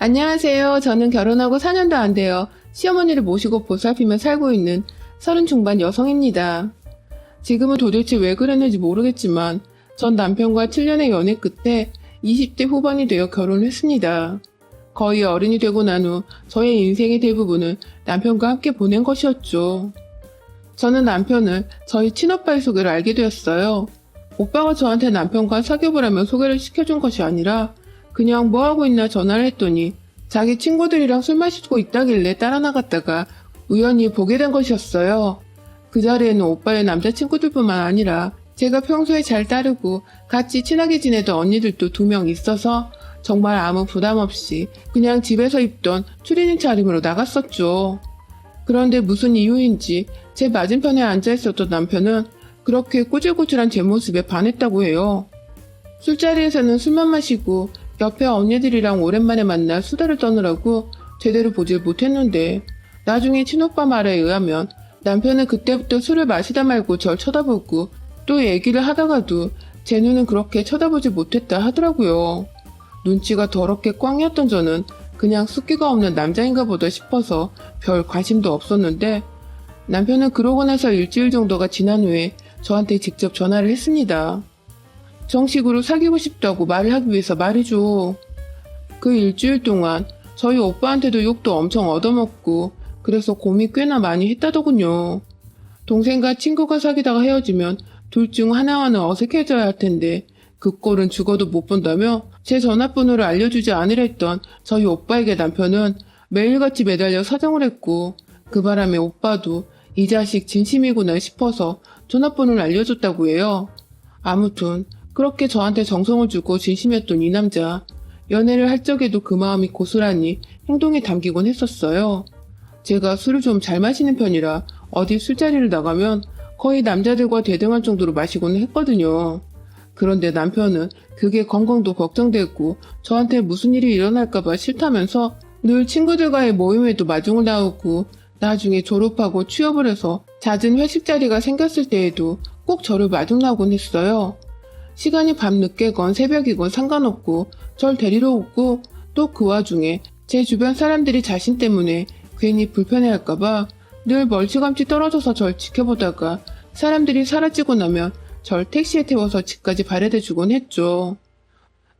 안녕하세요. 저는 결혼하고 4년도 안 돼요. 시어머니를 모시고 보살피며 살고 있는 30 중반 여성입니다. 지금은 도대체 왜 그랬는지 모르겠지만 전 남편과 7년의 연애 끝에 20대 후반이 되어 결혼을 했습니다. 거의 어른이 되고 난 후 저의 인생의 대부분은 남편과 함께 보낸 것이었죠. 저는 남편을 저희 친오빠의 소개로 알게 되었어요. 오빠가 저한테 남편과 사귀어보라며 소개를 시켜준 것이 아니라 그냥 뭐하고 있나 전화를 했더니 자기 친구들이랑 술 마시고 있다길래 따라 나갔다가 우연히 보게 된 것이었어요. 그 자리에는 오빠의 남자친구들뿐만 아니라 제가 평소에 잘 따르고 같이 친하게 지내던 언니들도 2명 있어서 정말 아무 부담 없이 그냥 집에서 입던 추리닝 차림으로 나갔었죠. 그런데 무슨 이유인지 제 맞은편에 앉아있었던 남편은 그렇게 꾸질꾸질한 제 모습에 반했다고 해요. 술자리에서는 술만 마시고 옆에 언니들이랑 오랜만에 만나 수다를 떠느라고 제대로 보질 못했는데 나중에 친오빠 말에 의하면 남편은 그때부터 술을 마시다 말고 절 쳐다보고 또 얘기를 하다가도 제 눈은 그렇게 쳐다보지 못했다 하더라고요. 눈치가 더럽게 꽝이었던 저는 그냥 숫기가 없는 남자인가 보다 싶어서 별 관심도 없었는데 남편은 그러고 나서 일주일 정도가 지난 후에 저한테 직접 전화를 했습니다. 정식으로 사귀고 싶다고 말을 하기 위해서 말이죠. 그 일주일 동안 저희 오빠한테도 욕도 엄청 얻어먹고 그래서 고민 꽤나 많이 했다더군요. 동생과 친구가 사귀다가 헤어지면 둘 중 하나와는 어색해져야 할 텐데 그 꼴은 죽어도 못 본다며 제 전화번호를 알려주지 않으려 했던 저희 오빠에게 남편은 매일같이 매달려 사정을 했고 그 바람에 오빠도 이 자식 진심이구나 싶어서 전화번호를 알려줬다고 해요. 아무튼 그렇게 저한테 정성을 주고 진심이었던 이 남자, 연애를 할 적에도 그 마음이 고스란히 행동에 담기곤 했었어요. 제가 술을 좀 잘 마시는 편이라 어디 술자리를 나가면 거의 남자들과 대등할 정도로 마시고는 했거든요. 그런데 남편은 그게 건강도 걱정되고 저한테 무슨 일이 일어날까봐 싫다면서 늘 친구들과의 모임에도 마중을 나오고 나중에 졸업하고 취업을 해서 잦은 회식 자리가 생겼을 때에도 꼭 저를 마중 나오곤 했어요. 시간이 밤늦게건 새벽이건 상관없고 절 데리러 오고 또 그 와중에 제 주변 사람들이 자신 때문에 괜히 불편해할까봐 늘 멀찌감치 떨어져서 절 지켜보다가 사람들이 사라지고 나면 절 택시에 태워서 집까지 발해대 주곤 했죠.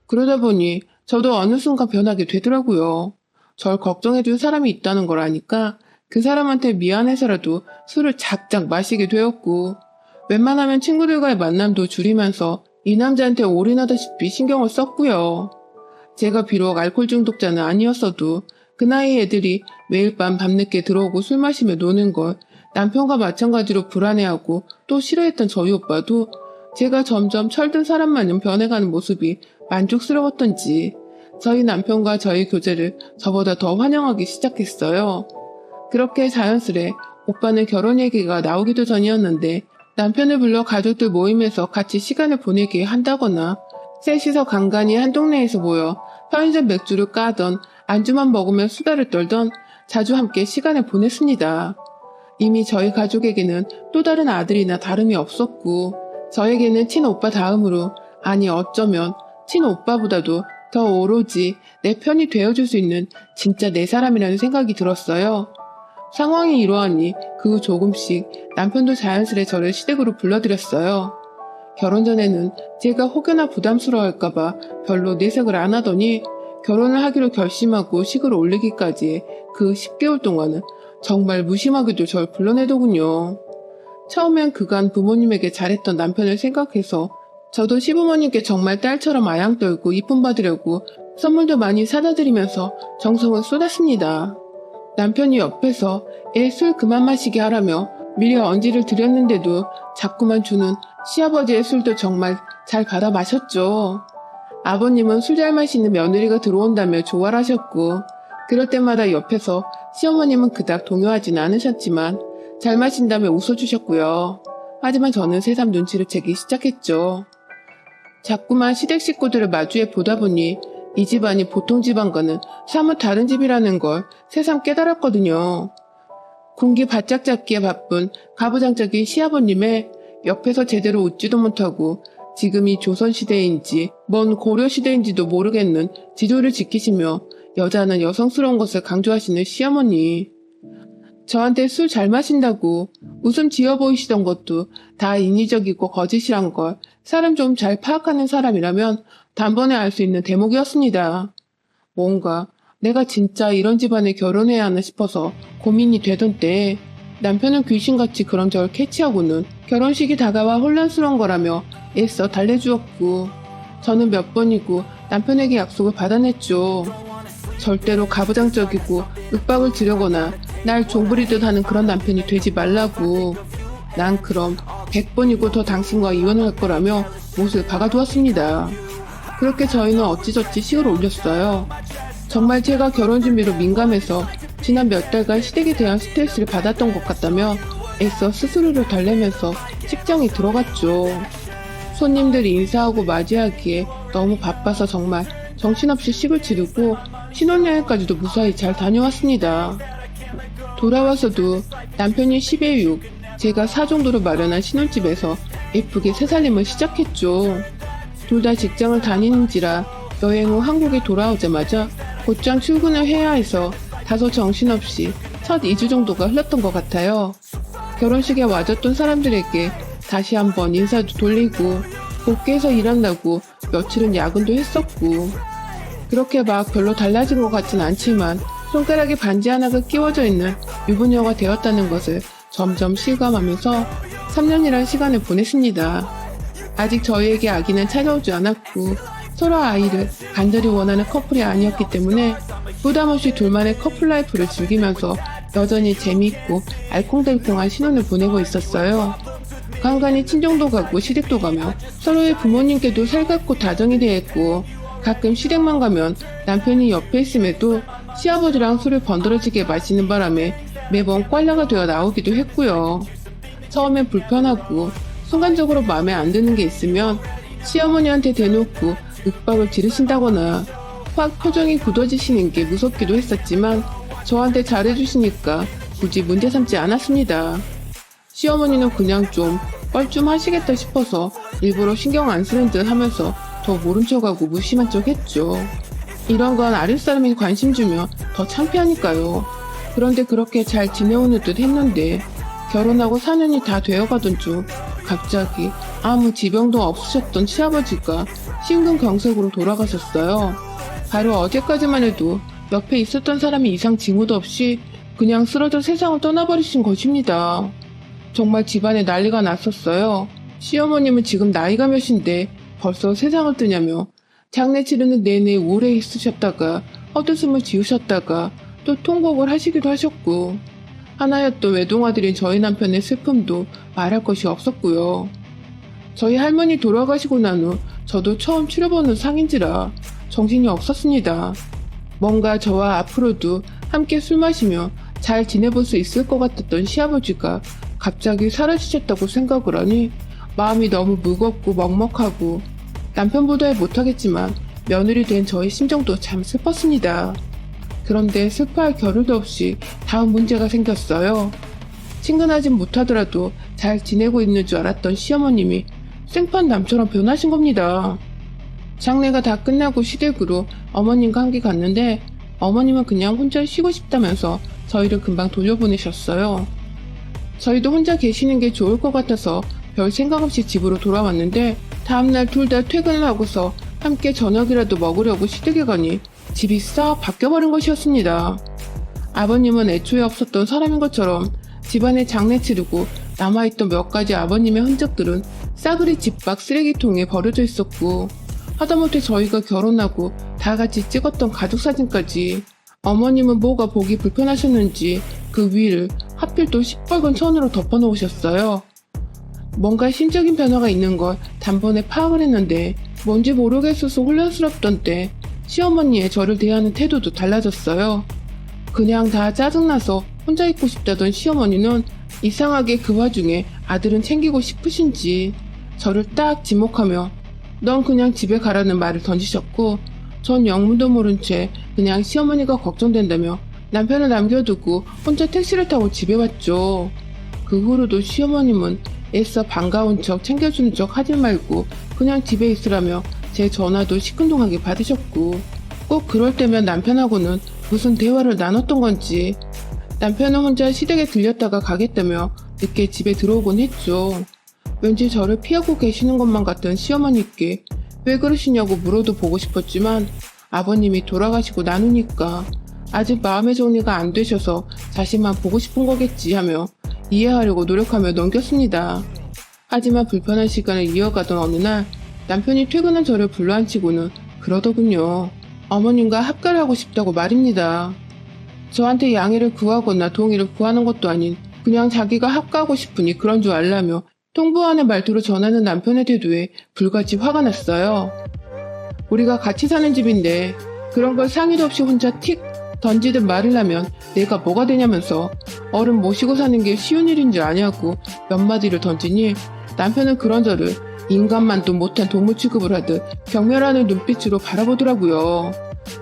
그러다 보니 저도 어느 순간 변하게 되더라고요. 절 걱정해줄 사람이 있다는 걸 아니까 그 사람한테 미안해서라도 술을 작작 마시게 되었고 웬만하면 친구들과의 만남도 줄이면서 이 남자한테 올인하다시피 신경을 썼고요. 제가 비록 알코올 중독자는 아니었어도 그 나이 애들이 매일 밤늦게 들어오고 술 마시며 노는 걸 남편과 마찬가지로 불안해하고 또 싫어했던 저희 오빠도 제가 점점 철든 사람 마냥 변해가는 모습이 만족스러웠던지 저희 남편과 저희 교제를 저보다 더 환영하기 시작했어요. 그렇게 자연스레 오빠는 결혼 얘기가 나오기도 전이었는데 남편을 불러 가족들 모임에서 같이 시간을 보내게 한다거나 셋이서 간간히 한 동네에서 모여 편의점 맥주를 까던 안주만 먹으며 수다를 떨던 자주 함께 시간을 보냈습니다. 이미 저희 가족에게는 또 다른 아들이나 다름이 없었고 저에게는 친오빠 다음으로 아니 어쩌면 친오빠보다도 더 오로지 내 편이 되어줄 수 있는 진짜 내 사람이라는 생각이 들었어요. 상황이 이러하니 그 후 조금씩 남편도 자연스레 저를 시댁으로 불러들였어요. 결혼 전에는 제가 혹여나 부담스러워할까봐 별로 내색을 안 하더니 결혼을 하기로 결심하고 식을 올리기까지 그 10개월 동안은 정말 무심하게도 절 불러내더군요. 처음엔 그간 부모님에게 잘했던 남편을 생각해서 저도 시부모님께 정말 딸처럼 아양 떨고 이쁨 받으려고 선물도 많이 사다 드리면서 정성을 쏟았습니다. 남편이 옆에서 애 술 그만 마시게 하라며 미리 언지를 드렸는데도 자꾸만 주는 시아버지의 술도 정말 잘 받아 마셨죠. 아버님은 술 잘 마시는 며느리가 들어온다며 좋아를 하셨고 그럴 때마다 옆에서 시어머님은 그닥 동요하진 않으셨지만 잘 마신다며 웃어주셨고요. 하지만 저는 새삼 눈치를 채기 시작했죠. 자꾸만 시댁 식구들을 마주해 보다 보니 이 집안이 보통 집안과는 사뭇 다른 집이라는 걸 새삼 깨달았거든요. 군기 바짝 잡기에 바쁜 가부장적인 시아버님의 옆에서 제대로 웃지도 못하고 지금이 조선시대인지 먼 고려시대인지도 모르겠는 지도를 지키시며 여자는 여성스러운 것을 강조하시는 시어머니. 저한테 술 잘 마신다고 웃음 지어 보이시던 것도 다 인위적이고 거짓이란 걸 사람 좀 잘 파악하는 사람이라면 단번에 알 수 있는 대목이었습니다. 뭔가 내가 진짜 이런 집안에 결혼해야 하나 싶어서 고민이 되던 때에 남편은 귀신같이 그런 저를 캐치하고는 결혼식이 다가와 혼란스러운 거라며 애써 달래주었고, 저는 몇 번이고 남편에게 약속을 받아냈죠. 절대로 가부장적이고 윽박을 지르거나 날 종부리듯 하는 그런 남편이 되지 말라고. 난 그럼 100번이고 더 당신과 이혼을 할 거라며 못을 박아두었습니다. 그렇게 저희는 어찌저찌 식을 올렸어요. 정말 제가 결혼 준비로 민감해서 지난 몇 달간 시댁에 대한 스트레스를 받았던 것 같다며 애써 스스로를 달래면서 식장에 들어갔죠. 손님들이 인사하고 맞이하기에 너무 바빠서 정말 정신없이 식을 치르고 신혼여행까지도 무사히 잘 다녀왔습니다. 돌아와서도 남편이 10에 6, 제가 4 정도로 마련한 신혼집에서 예쁘게 새살림을 시작했죠. 둘 다 직장을 다니는지라 여행 후 한국에 돌아오자마자 곧장 출근을 해야 해서 다소 정신없이 첫 2주 정도가 흘렀던 것 같아요. 결혼식에 와줬던 사람들에게 다시 한번 인사도 돌리고 복귀해서 일한다고 며칠은 야근도 했었고, 그렇게 막 별로 달라진 것 같진 않지만 손가락에 반지 하나가 끼워져 있는 유부녀가 되었다는 것을 점점 실감하면서 3년이란 시간을 보냈습니다. 아직 저희에게 아기는 찾아오지 않았고 서로 아이를 간절히 원하는 커플이 아니었기 때문에 부담없이 둘만의 커플 라이프를 즐기면서 여전히 재미있고 알콩달콩한 신혼을 보내고 있었어요. 간간히 친정도 가고 시댁도 가며 서로의 부모님께도 살갑고 다정이 대했고, 가끔 시댁만 가면 남편이 옆에 있음에도 시아버지랑 술을 번들어지게 마시는 바람에 매번 꽐라가 되어 나오기도 했고요. 처음엔 불편하고 순간적으로 마음에 안 드는 게 있으면 시어머니한테 대놓고 윽박을 지르신다거나 확 표정이 굳어지시는 게 무섭기도 했었지만 저한테 잘해주시니까 굳이 문제 삼지 않았습니다. 시어머니는 그냥 좀 뻘쭘하시겠다 싶어서 일부러 신경 안 쓰는 듯 하면서 더 모른 척하고 무심한 척 했죠. 이런 건 아랫사람이 관심 주면 더 창피하니까요. 그런데 그렇게 잘 지내오는 듯 했는데 결혼하고 4년이 다 되어가던 중 갑자기 아무 지병도 없으셨던 시아버지가 심근경색으로 돌아가셨어요. 바로 어제까지만 해도 옆에 있었던 사람이 이상 징후도 없이 그냥 쓰러져 세상을 떠나버리신 것입니다. 정말 집안에 난리가 났었어요. 시어머님은 지금 나이가 몇인데 벌써 세상을 뜨냐며 장례 치르는 내내 우울해 있으셨다가 헛웃음을 지으셨다가 또 통곡을 하시기도 하셨고, 하나였던 외동아들인 저희 남편의 슬픔도 말할 것이 없었고요. 저희 할머니 돌아가시고 난 후 저도 처음 치러보는 상인지라 정신이 없었습니다. 뭔가 저와 앞으로도 함께 술 마시며 잘 지내볼 수 있을 것 같았던 시아버지가 갑자기 사라지셨다고 생각을 하니 마음이 너무 무겁고 먹먹하고, 남편보다 못하겠지만 며느리 된 저의 심정도 참 슬펐습니다. 그런데 슬퍼할 겨를도 없이 다음 문제가 생겼어요. 친근하진 못하더라도 잘 지내고 있는 줄 알았던 시어머님이 생판 남처럼 변하신 겁니다. 장례가 다 끝나고 시댁으로 어머님과 함께 갔는데 어머님은 그냥 혼자 쉬고 싶다면서 저희를 금방 돌려보내셨어요. 저희도 혼자 계시는 게 좋을 것 같아서 별 생각 없이 집으로 돌아왔는데 다음날 둘 다 퇴근을 하고서 함께 저녁이라도 먹으려고 시댁에 가니 집이 싹 바뀌어버린 것이었습니다. 아버님은 애초에 없었던 사람인 것처럼 집안에 장례 치르고 남아있던 몇 가지 아버님의 흔적들은 싸그리 집 밖 쓰레기통에 버려져 있었고, 하다못해 저희가 결혼하고 다 같이 찍었던 가족사진까지 어머님은 뭐가 보기 불편하셨는지 그 위를 하필 또 시뻘건 천으로 덮어놓으셨어요. 뭔가 심적인 변화가 있는 걸 단번에 파악을 했는데 뭔지 모르겠어서 혼란스럽던 때 시어머니의 저를 대하는 태도도 달라졌어요. 그냥 다 짜증나서 혼자 있고 싶다던 시어머니는 이상하게 그 와중에 아들은 챙기고 싶으신지 저를 딱 지목하며 넌 그냥 집에 가라는 말을 던지셨고, 전 영문도 모른 채 그냥 시어머니가 걱정된다며 남편을 남겨두고 혼자 택시를 타고 집에 왔죠. 그 후로도 시어머님은 애써 반가운 척 챙겨주는 척 하지 말고 그냥 집에 있으라며 제 전화도 시큰둥하게 받으셨고, 꼭 그럴 때면 남편하고는 무슨 대화를 나눴던 건지. 남편은 혼자 시댁에 들렸다가 가겠다며 늦게 집에 들어오곤 했죠. 왠지 저를 피하고 계시는 것만 같던 시어머니께 왜 그러시냐고 물어도 보고 싶었지만 아버님이 돌아가시고 나누니까 아직 마음의 정리가 안 되셔서 자신만 보고 싶은 거겠지 하며 이해하려고 노력하며 넘겼습니다. 하지만 불편한 시간을 이어가던 어느 날 남편이 퇴근한 저를 불러앉히고는 그러더군요. 어머님과 합가를 하고 싶다고 말입니다. 저한테 양해를 구하거나 동의를 구하는 것도 아닌 그냥 자기가 합가하고 싶으니 그런 줄 알라며 통보하는 말투로 전하는 남편의 태도에 불같이 화가 났어요. 우리가 같이 사는 집인데 그런 걸 상의도 없이 혼자 틱 던지듯 말을 하면 내가 뭐가 되냐면서 어른 모시고 사는 게 쉬운 일인 줄 아냐고 몇 마디를 던지니 남편은 그런 저를 인간만도 못한 동물 취급을 하듯 경멸하는 눈빛으로 바라보더라고요.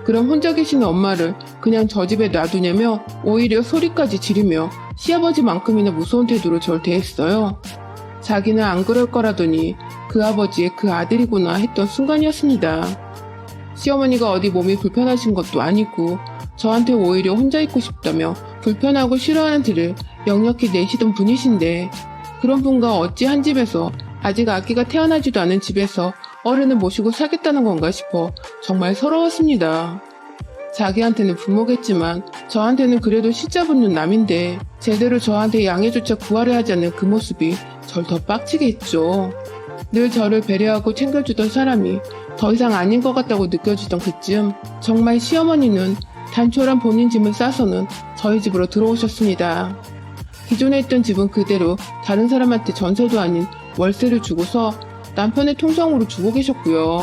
그럼 혼자 계시는 엄마를 그냥 저 집에 놔두냐며 오히려 소리까지 지르며 시아버지만큼이나 무서운 태도로 절 대했어요. 자기는 안 그럴 거라더니 그 아버지의 그 아들이구나 했던 순간이었습니다. 시어머니가 어디 몸이 불편하신 것도 아니고 저한테 오히려 혼자 있고 싶다며 불편하고 싫어하는 티를 역력히 내시던 분이신데 그런 분과 어찌 한 집에서 아직 아기가 태어나지도 않은 집에서 어른을 모시고 살겠다는 건가 싶어 정말 서러웠습니다. 자기한테는 부모겠지만 저한테는 그래도 시자 붙는 남인데 제대로 저한테 양해조차 구하려 하지 않는 그 모습이 절 더 빡치게 했죠. 늘 저를 배려하고 챙겨주던 사람이 더 이상 아닌 것 같다고 느껴지던 그쯤 정말 시어머니는 단촐한 본인 짐을 싸서는 저희 집으로 들어오셨습니다. 기존에 있던 집은 그대로 다른 사람한테 전세도 아닌 월세를 주고서 남편의 통장으로 주고 계셨고요.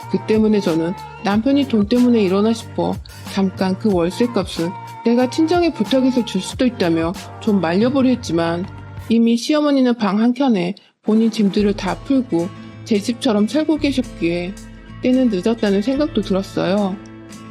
그 때문에 저는 남편이 돈 때문에 이러나 싶어 잠깐 그 월세 값은 내가 친정에 부탁해서 줄 수도 있다며 좀 말려보려 했지만 이미 시어머니는 방 한켠에 본인 짐들을 다 풀고 제 집처럼 살고 계셨기에 때는 늦었다는 생각도 들었어요.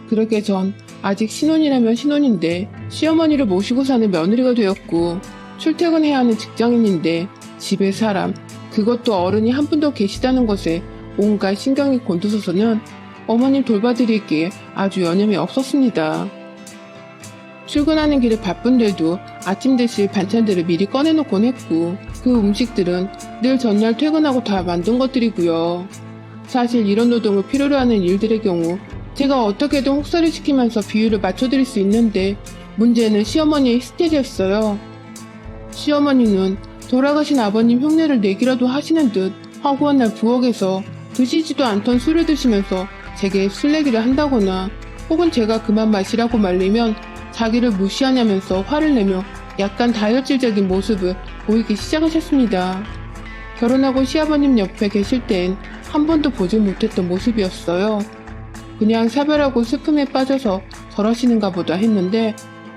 그러게 전 아직 신혼이라면 신혼인데 시어머니를 모시고 사는 며느리가 되었고 출퇴근해야 하는 직장인인데 집에 사람 그것도 어른이 한 분도 계시다는 것에 온갖 신경이 곤두서서는 어머님 돌봐드리기에 아주 여념이 없었습니다. 출근하는 길에 바쁜데도 아침 드실 반찬들을 미리 꺼내놓곤 했고 그 음식들은 늘 전날 퇴근하고 다 만든 것들이고요. 사실 이런 노동을 필요로 하는 일들의 경우 제가 어떻게든 혹사를 시키면서 비율을 맞춰드릴 수 있는데 문제는 시어머니의 히스테리였어요. 시어머니는 돌아가신 아버님 흉내를 내기라도 하시는 듯 허구한 날 부엌에서 드시지도 않던 술을 드시면서 제게 술 내기를 한다거나 혹은 제가 그만 마시라고 말리면 자기를 무시하냐면서 화를 내며 약간 다혈질적인 모습을 보이기 시작하셨습니다. 결혼하고 시아버님 옆에 계실 땐 한 번도 보지 못했던 모습이었어요. 그냥 사별하고 슬픔에 빠져서 저러시는가 보다 했는데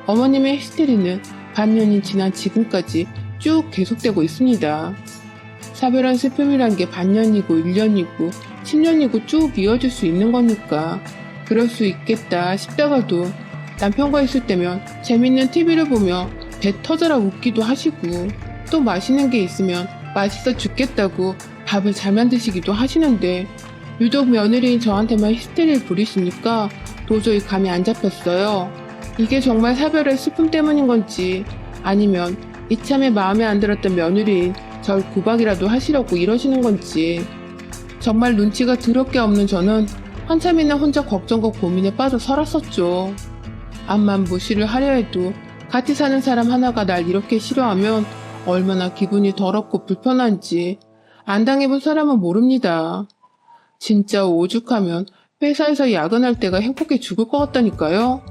어머님의 히스테리는 반년이 지난 지금까지 쭉 계속되고 있습니다. 사별한 슬픔이란 게 반년이고 1년이고 10년이고 쭉 이어질 수 있는 거니까 그럴 수 있겠다 싶다가도 남편과 있을 때면 재밌는 TV를 보며 배 터져라 웃기도 하시고 또 맛있는 게 있으면 맛있어 죽겠다고 밥을 잘 만드시기도 하시는데 유독 며느리인 저한테만 히스테리를 부리시니까 도저히 감이 안 잡혔어요. 이게 정말 사별의 슬픔 때문인 건지 아니면 이참에 마음에 안 들었던 며느리인 절 구박이라도 하시려고 이러시는 건지 정말 눈치가 더럽게 없는 저는 한참이나 혼자 걱정과 고민에 빠져 살았었죠. 암만 무시를 하려 해도 같이 사는 사람 하나가 날 이렇게 싫어하면 얼마나 기분이 더럽고 불편한지 안 당해본 사람은 모릅니다. 진짜 오죽하면 회사에서 야근할 때가 행복해 죽을 것 같다니까요.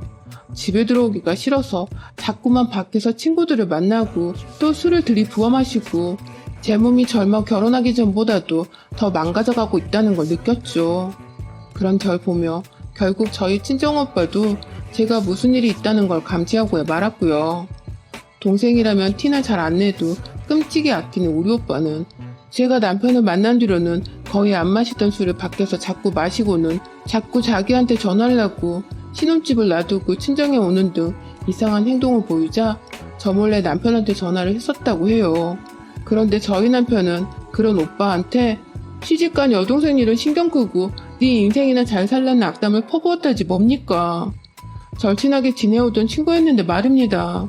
집에 들어오기가 싫어서 자꾸만 밖에서 친구들을 만나고 또 술을 들이부어 마시고 제 몸이 젊어 결혼하기 전보다도 더 망가져가고 있다는 걸 느꼈죠. 그런 절 보며 결국 저희 친정오빠도 제가 무슨 일이 있다는 걸 감지하고 말았고요. 동생이라면 티나 잘 안 내도 끔찍이 아끼는 우리 오빠는 제가 남편을 만난 뒤로는 거의 안 마시던 술을 밖에서 자꾸 마시고는 자꾸 자기한테 전화를 하고 신혼집을 놔두고 친정에 오는 등 이상한 행동을 보이자 저 몰래 남편한테 전화를 했었다고 해요. 그런데 저희 남편은 그런 오빠한테 시집간 여동생 일은 신경 끄고 네 인생이나 잘 살라는 악담을 퍼부었다지 뭡니까? 절친하게 지내오던 친구였는데 말입니다.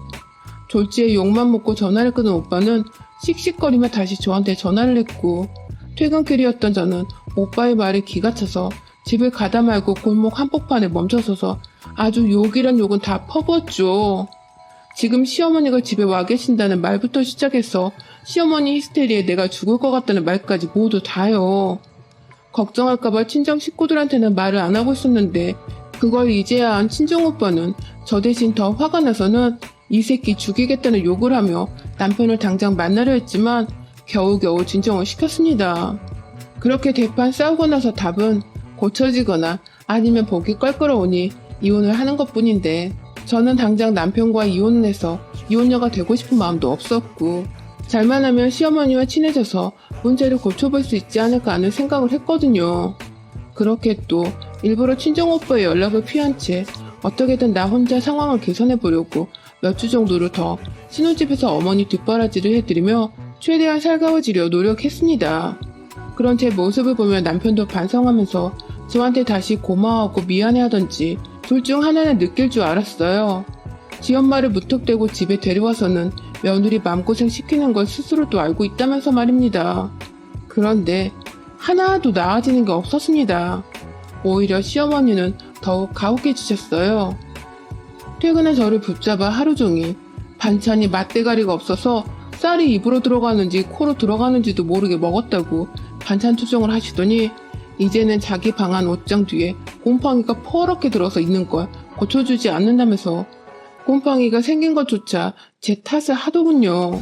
졸지에 욕만 먹고 전화를 끊은 오빠는 씩씩거리며 다시 저한테 전화를 했고, 퇴근길이었던 저는 오빠의 말에 기가 차서 집을 가다 말고 골목 한복판에 멈춰서서 아주 욕이란 욕은 다 퍼부었죠. 지금 시어머니가 집에 와 계신다는 말부터 시작해서 시어머니 히스테리에 내가 죽을 것 같다는 말까지 모두 다요. 걱정할까봐 친정 식구들한테는 말을 안 하고 있었는데 그걸 이제야 한 친정오빠는 저 대신 더 화가 나서는 이 새끼 죽이겠다는 욕을 하며 남편을 당장 만나려 했지만 겨우겨우 진정을 시켰습니다. 그렇게 대판 싸우고 나서 답은 고쳐지거나 아니면 보기 껄끄러우니 이혼을 하는 것뿐인데 저는 당장 남편과 이혼을 해서 이혼녀가 되고 싶은 마음도 없었고 잘만 하면 시어머니와 친해져서 문제를 고쳐볼 수 있지 않을까 하는 생각을 했거든요. 그렇게 또 일부러 친정오빠의 연락을 피한 채 어떻게든 나 혼자 상황을 개선해 보려고 몇 주 정도를 더 신혼집에서 어머니 뒷바라지를 해드리며 최대한 살가워지려 노력했습니다. 그런 제 모습을 보며 남편도 반성하면서 저한테 다시 고마워하고 미안해하던지 둘 중 하나는 느낄 줄 알았어요. 지 엄마를 무턱대고 집에 데려와서는 며느리 마음고생 시키는 걸 스스로도 알고 있다면서 말입니다. 그런데 하나도 나아지는 게 없었습니다. 오히려 시어머니는 더욱 가혹해지셨어요. 퇴근한 저를 붙잡아 하루 종일 반찬이 맛대가리가 없어서 쌀이 입으로 들어가는지 코로 들어가는지도 모르게 먹었다고 반찬 투정을 하시더니 이제는 자기 방안 옷장 뒤에 곰팡이가 퍼렇게 들어서 있는 걸 고쳐주지 않는다면서 곰팡이가 생긴 것조차 제 탓을 하더군요.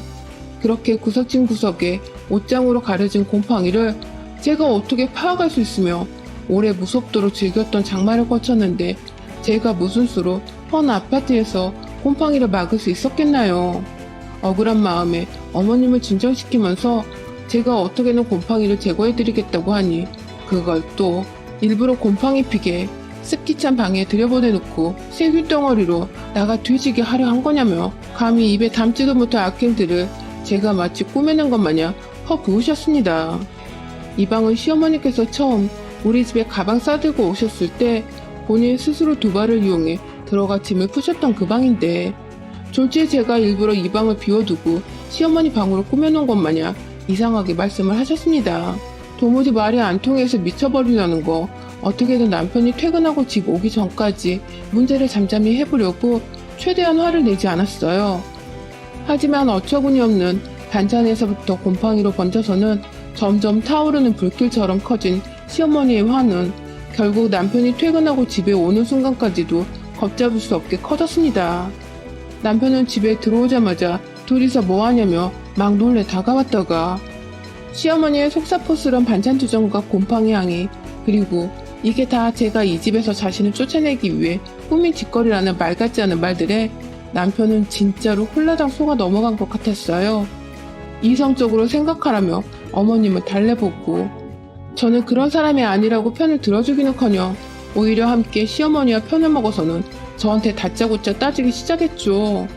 그렇게 구석진 구석에 옷장으로 가려진 곰팡이를 제가 어떻게 파악할 수 있으며 오래 무섭도록 즐겼던 장마를 거쳤는데 제가 무슨 수로 헌 아파트에서 곰팡이를 막을 수 있었겠나요? 억울한 마음에 어머님을 진정시키면서 제가 어떻게든 곰팡이를 제거해드리겠다고 하니 그걸 또 일부러 곰팡이 피게 습기찬 방에 들여보내놓고 세균덩어리로 나가 뒤지게 하려 한 거냐며 감히 입에 담지도 못할 악행들을 제가 마치 꾸며낸 것 마냥 퍼부으셨습니다. 이 방은 시어머니께서 처음 우리 집에 가방 싸들고 오셨을 때 본인 스스로 두 발을 이용해 들어가 짐을 푸셨던 그 방인데 졸지에 제가 일부러 이 방을 비워두고 시어머니 방으로 꾸며놓은 것 마냥 이상하게 말씀을 하셨습니다. 도무지 말이 안 통해서 미쳐버리려는 거 어떻게든 남편이 퇴근하고 집 오기 전까지 문제를 잠잠히 해보려고 최대한 화를 내지 않았어요. 하지만 어처구니 없는 반찬에서부터 곰팡이로 번져서는 점점 타오르는 불길처럼 커진 시어머니의 화는 결국 남편이 퇴근하고 집에 오는 순간까지도 걷잡을 수 없게 커졌습니다. 남편은 집에 들어오자마자 둘이서 뭐하냐며 막 놀래 다가왔다가 시어머니의 속사포스런 반찬 투정과 곰팡이 향이 그리고 이게 다 제가 이 집에서 자신을 쫓아내기 위해 꾸민 짓거리라는 말 같지 않은 말들에 남편은 진짜로 홀라당 속아 넘어간 것 같았어요. 이성적으로 생각하라며 어머님을 달래보고 저는 그런 사람이 아니라고 편을 들어주기는커녕 오히려 함께 시어머니와 편을 먹어서는 저한테 다짜고짜 따지기 시작했죠.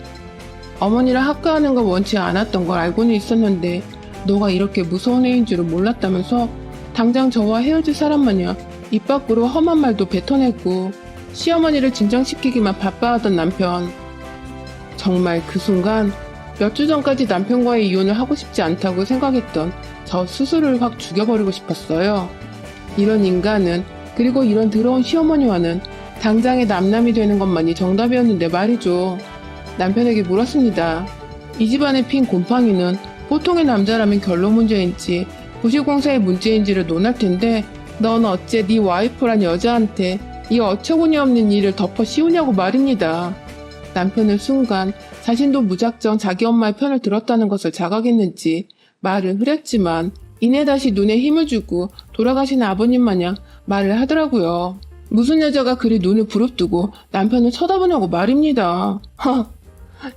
어머니랑 학교하는 걸 원치 않았던 걸 알고는 있었는데 너가 이렇게 무서운 애인 줄은 몰랐다면서 당장 저와 헤어질 사람 마냥 입 밖으로 험한 말도 뱉어내고 시어머니를 진정시키기만 바빠하던 남편. 정말 그 순간 몇 주 전까지 남편과의 이혼을 하고 싶지 않다고 생각했던 저 스스로를 확 죽여버리고 싶었어요. 이런 인간은 그리고 이런 더러운 시어머니와는 당장의 남남이 되는 것만이 정답이었는데 말이죠. 남편에게 물었습니다. 이 집안에 핀 곰팡이는 보통의 남자라면 결론 문제인지 부실공사의 문제인지를 논할 텐데 넌 어째 네 와이프란 여자한테 이 어처구니 없는 일을 덮어 씌우냐고 말입니다. 남편은 순간 자신도 무작정 자기 엄마의 편을 들었다는 것을 자각했는지 말을 흐렸지만 이내 다시 눈에 힘을 주고 돌아가신 아버님 마냥 말을 하더라고요. 무슨 여자가 그리 눈을 부릅뜨고 남편을 쳐다보냐고 말입니다.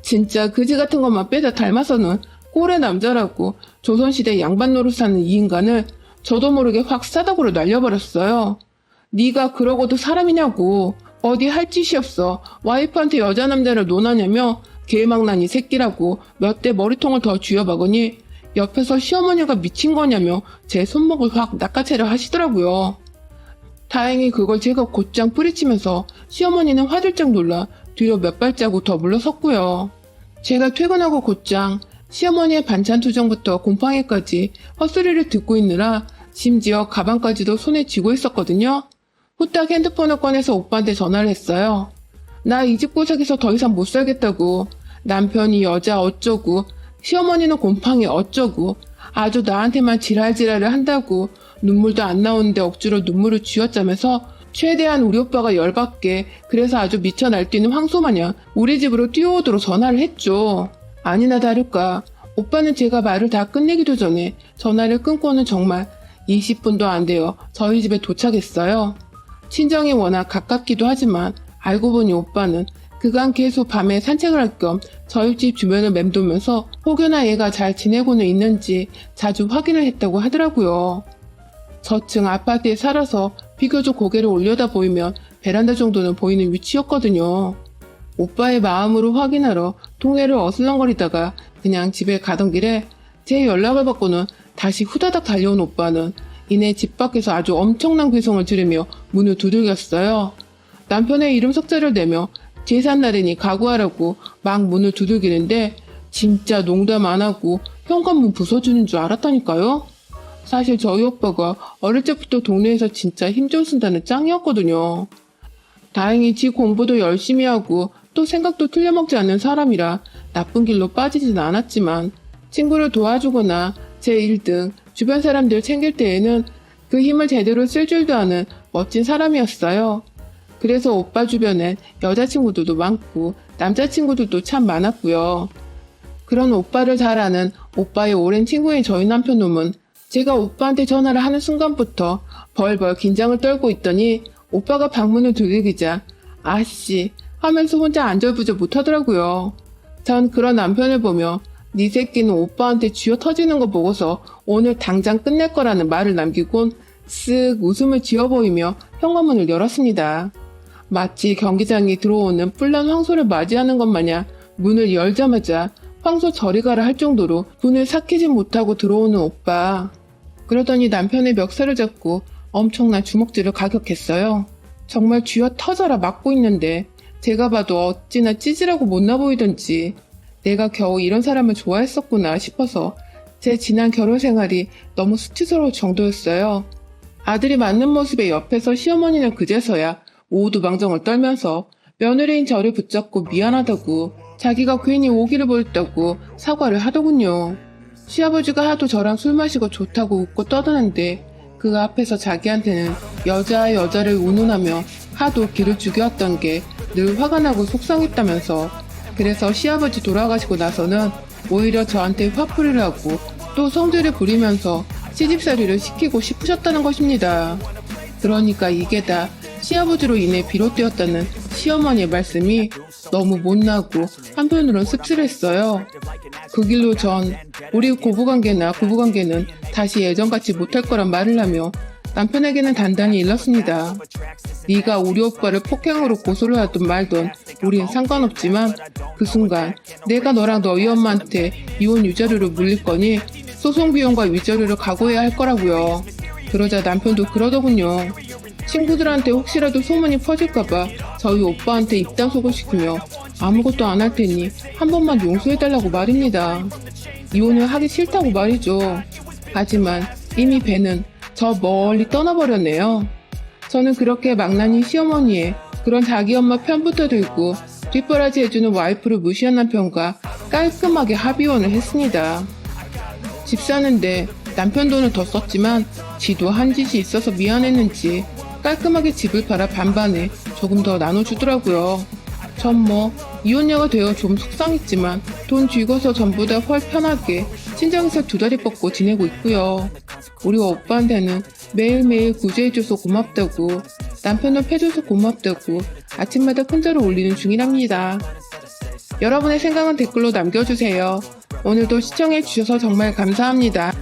진짜 그지 같은 것만 빼다 닮아서는 꼴의 남자라고 조선시대 양반 노릇하는 이 인간을 저도 모르게 확 싸다구로 날려버렸어요. 네가 그러고도 사람이냐고. 어디 할 짓이 없어. 와이프한테 여자 남자를 논하냐며 개망난 이 새끼라고 몇 대 머리통을 더 쥐어박으니 옆에서 시어머니가 미친 거냐며 제 손목을 확 낚아채려 하시더라고요. 다행히 그걸 제가 곧장 뿌리치면서 시어머니는 화들짝 놀라 뒤로 몇 발자국 더 물러섰고요. 제가 퇴근하고 곧장 시어머니의 반찬 투정부터 곰팡이까지 헛소리를 듣고 있느라 심지어 가방까지도 손에 쥐고 있었거든요. 후딱 핸드폰을 꺼내서 오빠한테 전화를 했어요. 나 이 집 구석에서 더 이상 못 살겠다고. 남편이 여자 어쩌고, 시어머니는 곰팡이 어쩌고, 아주 나한테만 지랄지랄을 한다고 눈물도 안 나오는데 억지로 눈물을 쥐었자면서 최대한 우리 오빠가 열받게 그래서 아주 미쳐 날뛰는 황소마냥 우리 집으로 뛰어오도록 전화를 했죠. 아니나 다를까 오빠는 제가 말을 다 끝내기도 전에 전화를 끊고는 정말 20분도 안 되어 저희 집에 도착했어요. 친정이 워낙 가깝기도 하지만 알고 보니 오빠는 그간 계속 밤에 산책을 할 겸 저희 집 주변을 맴돌면서 혹여나 얘가 잘 지내고는 있는지 자주 확인을 했다고 하더라고요. 저층 아파트에 살아서 비교적 고개를 올려다 보이면 베란다 정도는 보이는 위치였거든요. 오빠의 마음으로 확인하러 동네를 어슬렁거리다가 그냥 집에 가던 길에 제 연락을 받고는 다시 후다닥 달려온 오빠는 이내 집 밖에서 아주 엄청난 괴성을 지르며 문을 두들겼어요. 남편의 이름 석자를 내며 제삿날이니 각오하라고 막 문을 두들기는데 진짜 농담 안 하고 현관문 부숴주는 줄 알았다니까요. 사실 저희 오빠가 어릴 때부터 동네에서 진짜 힘 좀 쓴다는 짱이었거든요. 다행히 지 공부도 열심히 하고 또 생각도 틀려먹지 않는 사람이라 나쁜 길로 빠지진 않았지만 친구를 도와주거나 제 일 등 주변 사람들 챙길 때에는 그 힘을 제대로 쓸 줄도 아는 멋진 사람이었어요. 그래서 오빠 주변엔 여자친구들도 많고 남자친구들도 참 많았고요. 그런 오빠를 잘 아는 오빠의 오랜 친구인 저희 남편 놈은 제가 오빠한테 전화를 하는 순간부터 벌벌 긴장을 떨고 있더니 오빠가 방문을 두들기자 아씨 하면서 혼자 안절부절 못하더라고요. 전 그런 남편을 보며 네 새끼는 오빠한테 쥐어 터지는 거 보고서 오늘 당장 끝낼 거라는 말을 남기곤 쓱 웃음을 지어 보이며 현관문을 열었습니다. 마치 경기장에 들어오는 뿔난 황소를 맞이하는 것 마냥 문을 열자마자 황소 저리 가라 할 정도로 분을 삭히지 못하고 들어오는 오빠. 그러더니 남편의 멱살을 잡고 엄청난 주먹질을 가격했어요. 정말 쥐어 터져라 맞고 있는데 제가 봐도 어찌나 찌질하고 못나 보이던지 내가 겨우 이런 사람을 좋아했었구나 싶어서 제 지난 결혼 생활이 너무 수치스러울 정도였어요. 아들이 맞는 모습에 옆에서 시어머니는 그제서야 오두방정을 떨면서 며느리인 저를 붙잡고 미안하다고 자기가 괜히 오기를 보였다고 사과를 하더군요. 시아버지가 하도 저랑 술 마시고 좋다고 웃고 떠드는데 그 앞에서 자기한테는 여자를 운운하며 하도 기를 죽여왔던 게 늘 화가 나고 속상했다면서 그래서 시아버지 돌아가시고 나서는 오히려 저한테 화풀이를 하고 또 성질을 부리면서 시집살이를 시키고 싶으셨다는 것입니다. 그러니까 이게 다 시아버지로 인해 비롯되었다는 시어머니의 말씀이 너무 못나고 한편으론 씁쓸했어요. 그 길로 전 우리 고부관계나 부부관계는 다시 예전같이 못할 거란 말을 하며 남편에게는 단단히 일렀습니다. 네가 우리 오빠를 폭행으로 고소를 하든 말든 우린 상관없지만 그 순간 내가 너랑 너희 엄마한테 이혼 위자료를 물릴 거니 소송 비용과 위자료를 각오해야 할 거라고요. 그러자 남편도 그러더군요. 친구들한테 혹시라도 소문이 퍼질까봐 저희 오빠한테 입단속을 시키며 아무것도 안 할 테니 한 번만 용서해달라고 말입니다. 이혼을 하기 싫다고 말이죠. 하지만 이미 배는 저 멀리 떠나버렸네요. 저는 그렇게 망나니 시어머니의 그런 자기 엄마 편부터 들고 뒷바라지 해주는 와이프를 무시한 남편과 깔끔하게 합의혼을 했습니다. 집 사는데 남편 돈을 더 썼지만 지도 한 짓이 있어서 미안했는지 깔끔하게 집을 팔아 반반에 조금 더 나눠주더라고요. 전 이혼녀가 되어 좀 속상했지만 돈 쥐고서 전부 다 헐 편하게 친정에서 두 다리 뻗고 지내고 있고요. 우리 오빠한테는 매일매일 구제해줘서 고맙다고 남편을 패줘서 고맙다고 아침마다 큰절을 올리는 중이랍니다. 여러분의 생각은 댓글로 남겨주세요. 오늘도 시청해주셔서 정말 감사합니다.